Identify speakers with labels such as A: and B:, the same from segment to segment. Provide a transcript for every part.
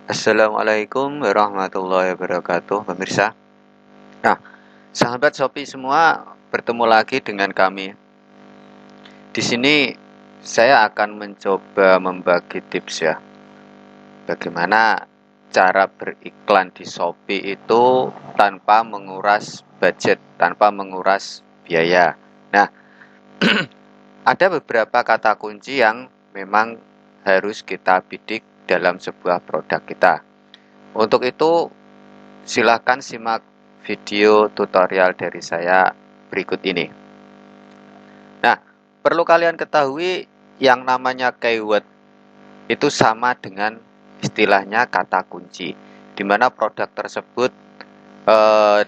A: Assalamualaikum warahmatullahi wabarakatuh, pemirsa. Nah, sahabat Shopee semua, bertemu lagi dengan kami. Di sini saya akan mencoba membagi tips ya. Bagaimana cara beriklan di Shopee itu tanpa menguras budget, tanpa menguras biaya. Nah, ada beberapa kata kunci yang memang harus kita bidik dalam sebuah produk kita. Untuk itu, silahkan simak video tutorial dari saya berikut ini. Nah, perlu kalian ketahui yang namanya keyword itu sama dengan istilahnya kata kunci, di mana produk tersebut eh,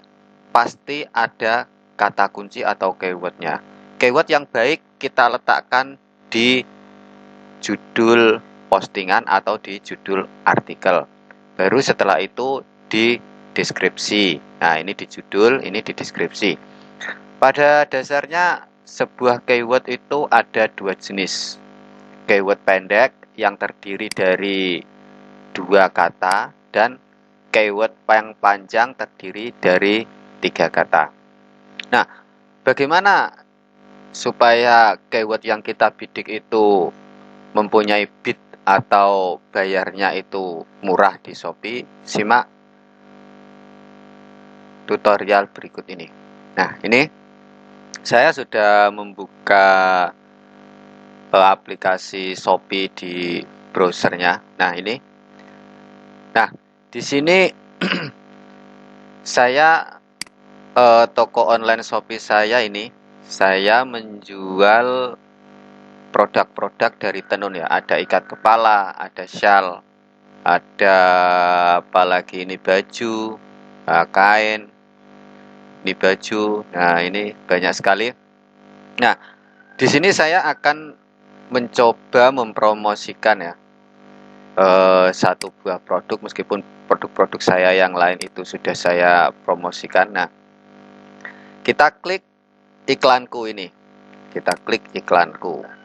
A: pasti ada kata kunci atau keywordnya. Keyword yang baik kita letakkan di judul postingan atau di judul artikel. Baru setelah itu di deskripsi. Nah, ini di judul, ini di deskripsi. Pada dasarnya sebuah keyword itu ada dua jenis. Keyword pendek yang terdiri dari dua kata dan keyword yang panjang terdiri dari tiga kata. Nah, bagaimana supaya keyword yang kita bidik itu mempunyai bid atau bayarnya itu murah di Shopee? Simak tutorial berikut ini. Nah, ini saya sudah membuka aplikasi Shopee di browsernya. Nah, ini. Nah, di sini saya toko online Shopee saya ini saya menjual produk-produk dari tenun ya. Ada ikat kepala, ada shawl, ada apalagi ini baju, kain, ini baju. Nah, ini banyak sekali. Nah, di sini saya akan mencoba mempromosikan ya satu buah produk, meskipun produk-produk saya yang lain itu sudah saya promosikan. Nah, kita klik iklanku ini. Kita klik iklanku.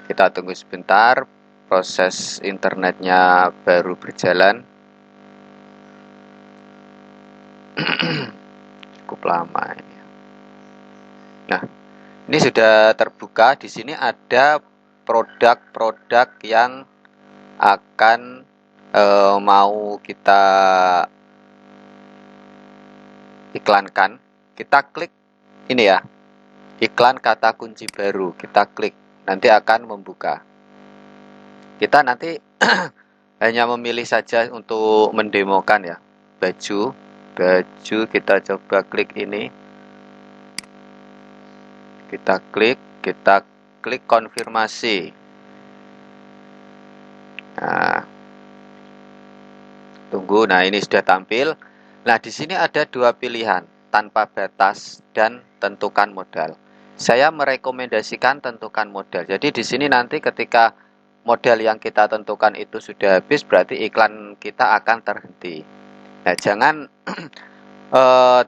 A: Kita tunggu sebentar, proses internetnya baru berjalan. Cukup lama ini. Nah, ini sudah terbuka. Di sini ada produk-produk yang akan mau kita iklankan. Kita klik ini ya, iklan kata kunci baru. Kita klik, nanti akan membuka. Kita nanti hanya memilih saja untuk mendemokan ya. Baju kita coba klik ini. Kita klik konfirmasi. Nah, tunggu. Nah, ini sudah tampil. Nah, di sini ada dua pilihan, tanpa batas dan tentukan modal. Saya merekomendasikan tentukan modal. Jadi di sini nanti ketika modal yang kita tentukan itu sudah habis, berarti iklan kita akan terhenti. Nah, jangan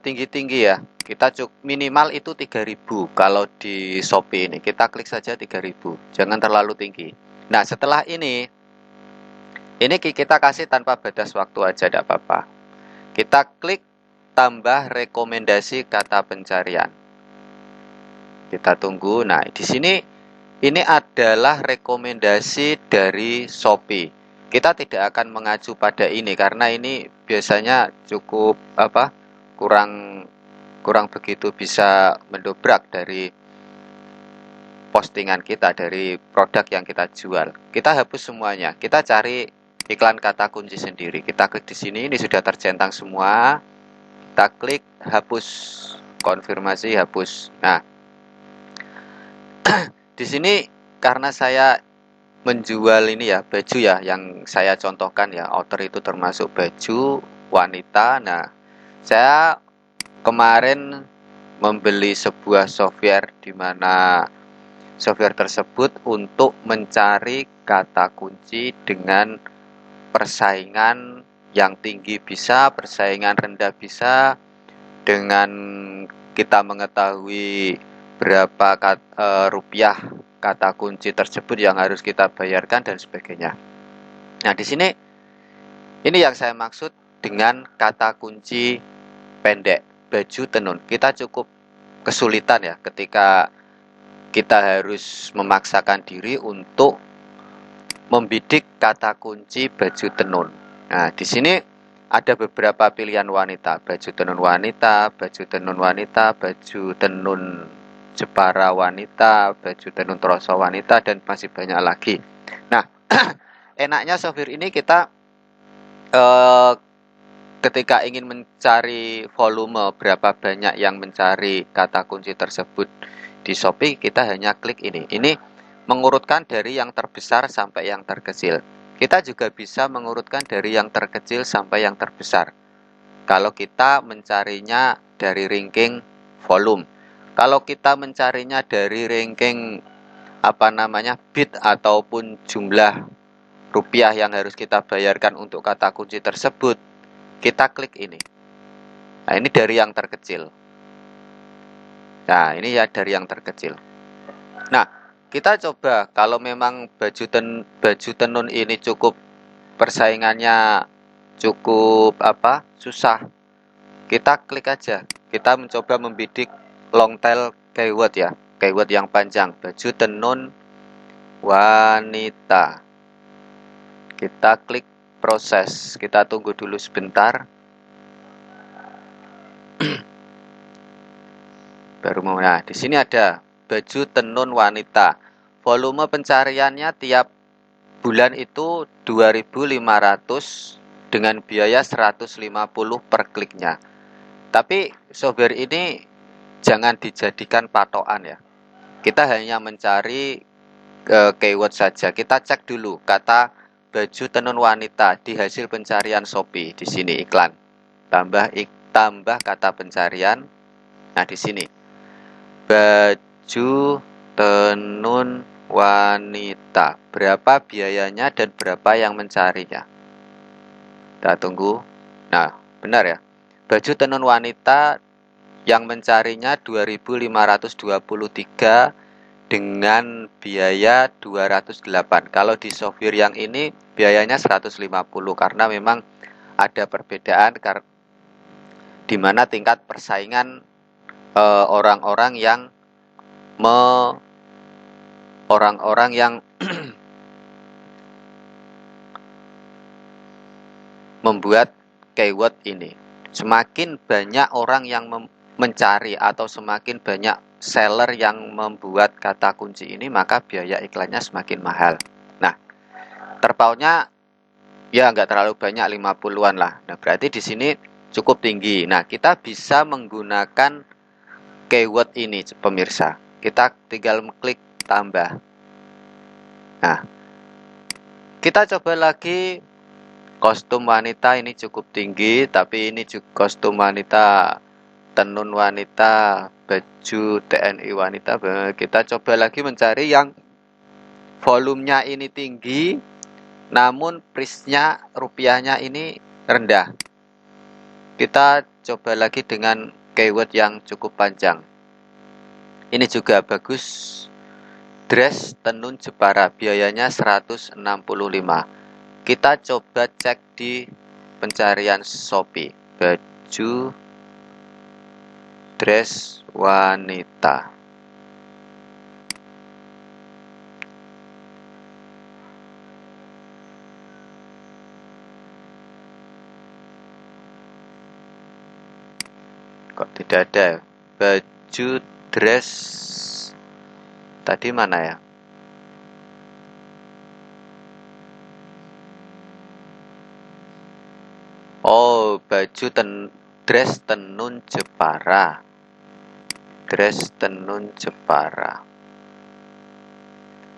A: tinggi-tinggi ya. Kita minimal itu 3.000 kalau di Shopee ini. Kita klik saja 3.000. Jangan terlalu tinggi. Nah, setelah ini kita kasih tanpa batas waktu aja, tidak apa-apa. Kita klik tambah rekomendasi kata pencarian. Kita tunggu. Nah, di sini ini adalah rekomendasi dari Shopee. Kita tidak akan mengacu pada ini karena ini biasanya cukup kurang begitu bisa mendobrak dari postingan kita, dari produk yang kita jual. Kita hapus semuanya. Kita cari iklan kata kunci sendiri. Kita klik di sini, ini sudah tercentang semua. Kita klik hapus, konfirmasi hapus. Nah, di sini karena saya menjual ini ya, baju ya, yang saya contohkan ya, outer itu termasuk baju wanita. Nah, saya kemarin membeli sebuah software di mana software tersebut untuk mencari kata kunci dengan persaingan yang tinggi bisa, persaingan rendah bisa, dengan kita mengetahui berapa rupiah kata kunci tersebut yang harus kita bayarkan dan sebagainya. Nah, di sini Ini yang saya maksud dengan kata kunci pendek, baju tenun. Kita cukup kesulitan ya ketika kita harus memaksakan diri untuk membidik kata kunci baju tenun. Nah, di sini ada beberapa pilihan wanita, baju tenun wanita, baju tenun wanita, baju tenun Jepara wanita, baju tenun troso wanita, dan masih banyak lagi. Nah, enaknya software ini kita ketika ingin mencari volume berapa banyak yang mencari kata kunci tersebut di Shopee, kita hanya klik ini. Ini mengurutkan dari yang terbesar sampai yang terkecil. Kita juga bisa mengurutkan dari yang terkecil sampai yang terbesar. Kalau kita mencarinya dari ranking volume. Kalau kita mencarinya dari ranking bit ataupun jumlah rupiah yang harus kita bayarkan untuk kata kunci tersebut, kita klik ini. Nah, ini dari yang terkecil. Nah, ini ya dari yang terkecil. Nah, kita coba kalau memang baju tenun ini cukup persaingannya cukup susah. Kita klik aja. Kita mencoba membidik long tail keyword ya. Keyword yang panjang, baju tenun wanita. Kita klik proses. Kita tunggu dulu sebentar. Baru mau. Nah, di sini ada baju tenun wanita. Volume pencariannya tiap bulan itu 2.500 dengan biaya 150 per kliknya. Tapi software ini jangan dijadikan patokan ya. Kita hanya mencari keyword saja. Kita cek dulu kata baju tenun wanita di hasil pencarian Shopee. Di sini iklan. Tambah kata pencarian. Nah, di sini baju tenun wanita. Berapa biayanya dan berapa yang mencarinya? Kita tunggu. Nah, benar ya. Baju tenun wanita yang mencarinya 2.523 dengan biaya 208. Kalau di software yang ini biayanya 150 karena memang ada perbedaan di mana tingkat persaingan orang-orang yang membuat keyword ini. Semakin banyak orang yang mencari atau semakin banyak seller yang membuat kata kunci ini, maka biaya iklannya semakin mahal. Nah, terpautnya ya nggak terlalu banyak, 50-an lah. Nah, berarti di sini cukup tinggi. Nah, kita bisa menggunakan keyword ini, pemirsa. Kita tinggal klik tambah. Nah, kita coba lagi kostum wanita. Ini cukup tinggi, tapi ini juga kostum wanita, tenun wanita, baju TNI wanita. Kita coba lagi mencari yang volumenya ini tinggi, namun price-nya, rupiahnya ini rendah. Kita coba lagi dengan keyword yang cukup panjang. Ini juga bagus. Dress tenun Jepara, biayanya 165. Kita coba cek di pencarian Shopee. Baju dress wanita. Kok tidak ada? Baju dress tadi mana ya? Oh, baju dress tenun Jepara. Dress tenun Jepara.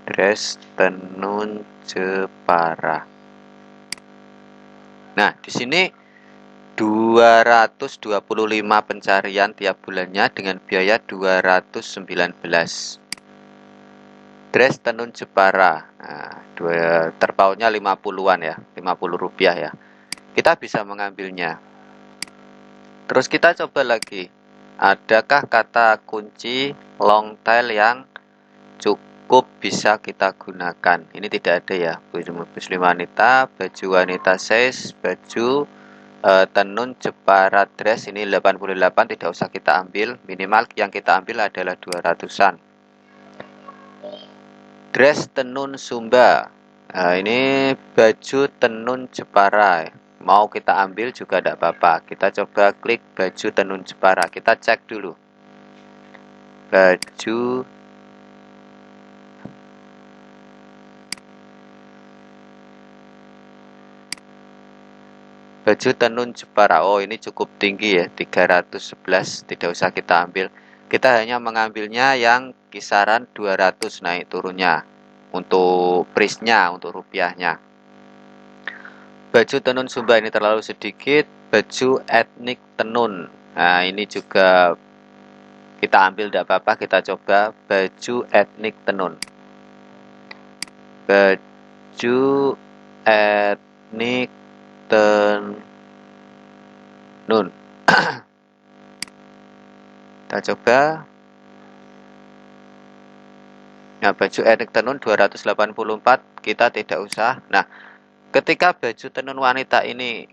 A: Dress tenun Jepara. Nah, di sini 225 pencarian tiap bulannya dengan biaya 219. Dress tenun Jepara. Nah, terpautnya 50-an ya, 50 rupiah ya. Kita bisa mengambilnya. Terus kita coba lagi. Adakah kata kunci long tail yang cukup bisa kita gunakan. Ini tidak ada ya, baju muslim wanita, baju wanita size, baju tenun Jepara dress ini 88, tidak usah kita ambil, minimal yang kita ambil adalah 200-an. Dress tenun Sumba, nah, ini baju tenun Jepara, mau kita ambil juga tidak apa-apa. Kita coba klik baju tenun Jepara, kita cek dulu baju tenun Jepara. Oh, ini cukup tinggi ya, 311, tidak usah kita ambil. Kita hanya mengambilnya yang kisaran 200 naik turunnya untuk prisnya, untuk rupiahnya. Baju tenun Sumba ini terlalu sedikit. Baju etnik tenun, nah ini juga kita ambil, tidak apa-apa. Kita coba baju etnik tenun, baju etnik tenun. Kita coba. Nah, baju etnik tenun 284, kita tidak usah. Nah, ketika baju tenun wanita ini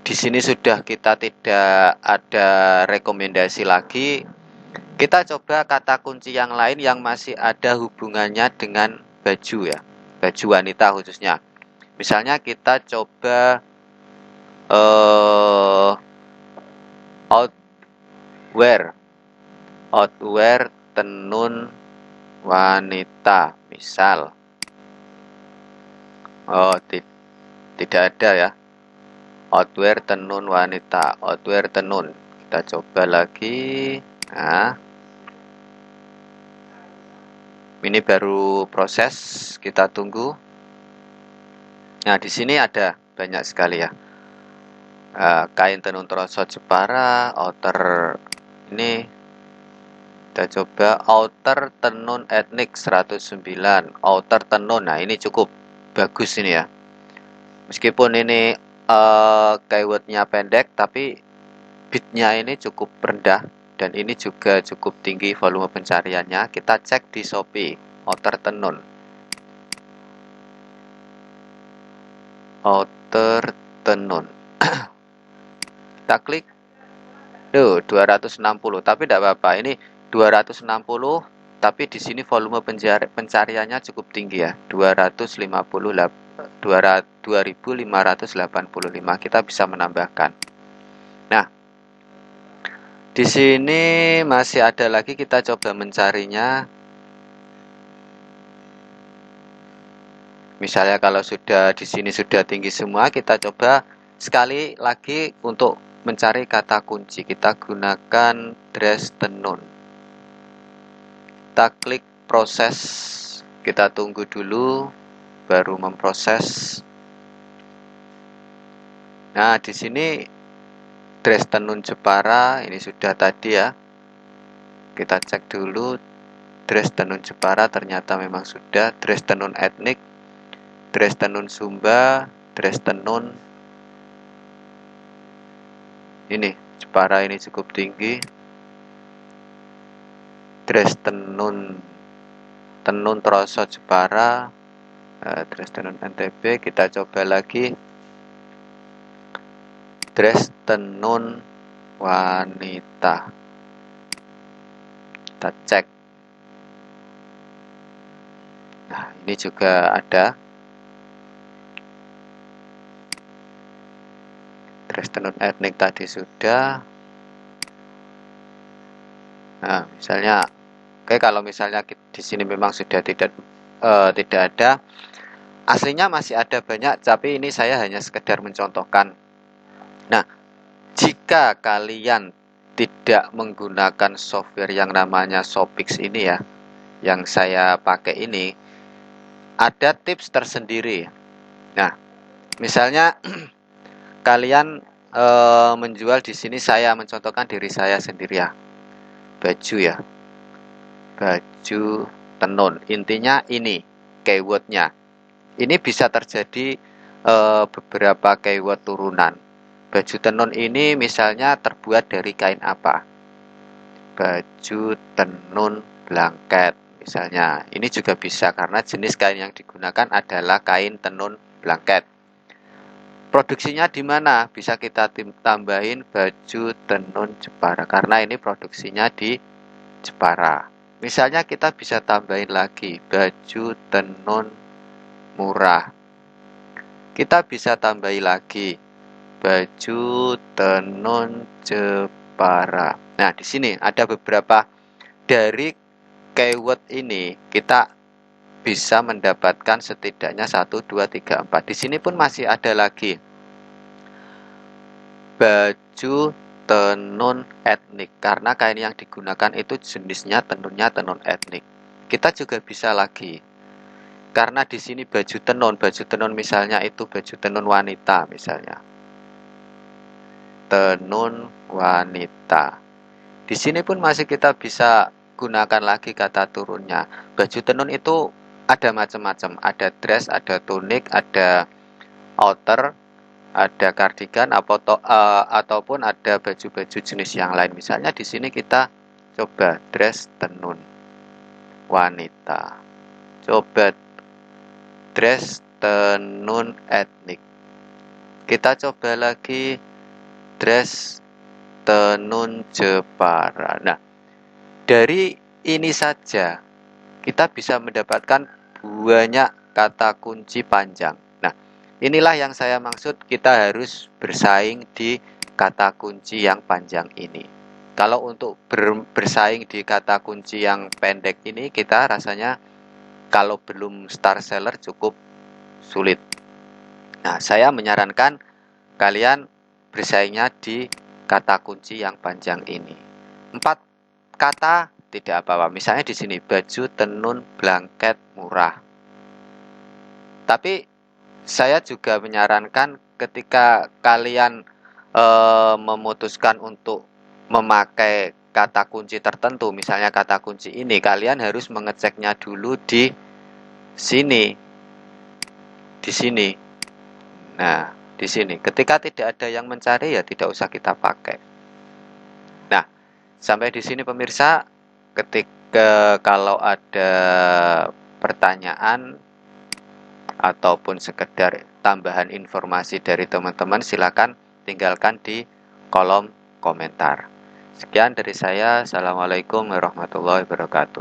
A: di sini sudah kita tidak ada rekomendasi lagi, kita coba kata kunci yang lain yang masih ada hubungannya dengan baju ya, baju wanita khususnya. Misalnya kita coba outwear tenun wanita, misal. Oh, tidak ada ya. Outwear tenun wanita, outwear tenun. Kita coba lagi. Nah, ini baru proses, kita tunggu. Nah, di sini ada banyak sekali ya. Kain tenun troso Jepara, outer ini kita coba outer tenun etnik 109, outer tenun. Nah, ini cukup bagus ini ya. Meskipun ini keywordnya pendek, tapi bitnya ini cukup rendah dan ini juga cukup tinggi volume pencariannya. Kita cek di Shopee, outer tenun. Outer tenun. Kita klik. 260, tapi tidak apa-apa. Ini 260, tapi di sini volume pencariannya cukup tinggi ya. 2585, kita bisa menambahkan. Nah, di sini masih ada lagi, kita coba mencarinya. Misalnya kalau sudah di sini sudah tinggi semua, kita coba sekali lagi untuk mencari kata kunci. Kita gunakan dress tenun. Kita klik proses, kita tunggu dulu baru memproses. Nah, di sini dress tenun Jepara ini sudah tadi ya. Kita cek dulu dress tenun Jepara, ternyata memang sudah. Dress tenun etnik, dress tenun Sumba, dress tenun ini Jepara ini cukup tinggi. Dress tenun troso Jepara, dress tenun NTB. Kita coba lagi dress tenun wanita, kita cek. Nah, ini juga ada dress tenun etnik tadi sudah. Nah, misalnya, oke, kalau misalnya di sini memang sudah tidak ada, aslinya masih ada banyak, tapi ini saya hanya sekedar mencontohkan. Nah, jika kalian tidak menggunakan software yang namanya Shopix ini ya, yang saya pakai ini, ada tips tersendiri. Nah, misalnya kalian menjual di sini, saya mencontohkan diri saya sendiri ya. Baju ya, baju tenun, intinya ini keywordnya. Ini bisa terjadi beberapa keyword turunan. Baju tenun ini misalnya terbuat dari kain apa? Baju tenun blanket misalnya. Ini juga bisa karena jenis kain yang digunakan adalah kain tenun blanket. Produksinya di mana? Bisa kita tambahin baju tenun Jepara karena ini produksinya di Jepara. Misalnya kita bisa tambahin lagi baju tenun murah. Kita bisa tambahin lagi baju tenun Jepara. Nah, di sini ada beberapa dari keyword ini kita bisa mendapatkan setidaknya 1, 2, 3, 4. Di sini pun masih ada lagi baju tenun etnik karena kain yang digunakan itu jenisnya tenunnya tenun etnik. Kita juga bisa lagi karena di sini baju tenun misalnya itu baju tenun wanita misalnya. Tenun wanita. Di sini pun masih kita bisa gunakan lagi kata turunnya. Baju tenun itu ada macam-macam, ada dress, ada tunik, ada outer, ada cardigan ataupun ada baju-baju jenis yang lain. Misalnya di sini kita coba dress tenun wanita. Coba dress tenun etnik. Kita coba lagi dress tenun Jepara. Nah, dari ini saja kita bisa mendapatkan banyak kata kunci panjang. Nah, inilah yang saya maksud kita harus bersaing di kata kunci yang panjang ini. Kalau untuk bersaing di kata kunci yang pendek ini kita rasanya kalau belum star seller cukup sulit. Nah, saya menyarankan kalian bersaingnya di kata kunci yang panjang ini. 4 kata tidak apa-apa. Misalnya di sini baju tenun blanket murah. Tapi saya juga menyarankan ketika kalian memutuskan untuk memakai kata kunci tertentu, misalnya kata kunci ini, kalian harus mengeceknya dulu di sini. Di sini. Nah, di sini. Ketika tidak ada yang mencari ya tidak usah kita pakai. Nah, sampai di sini pemirsa, ketika kalau ada pertanyaan ataupun sekedar tambahan informasi dari teman-teman silakan tinggalkan di kolom komentar. Sekian dari saya. Assalamualaikum warahmatullahi wabarakatuh.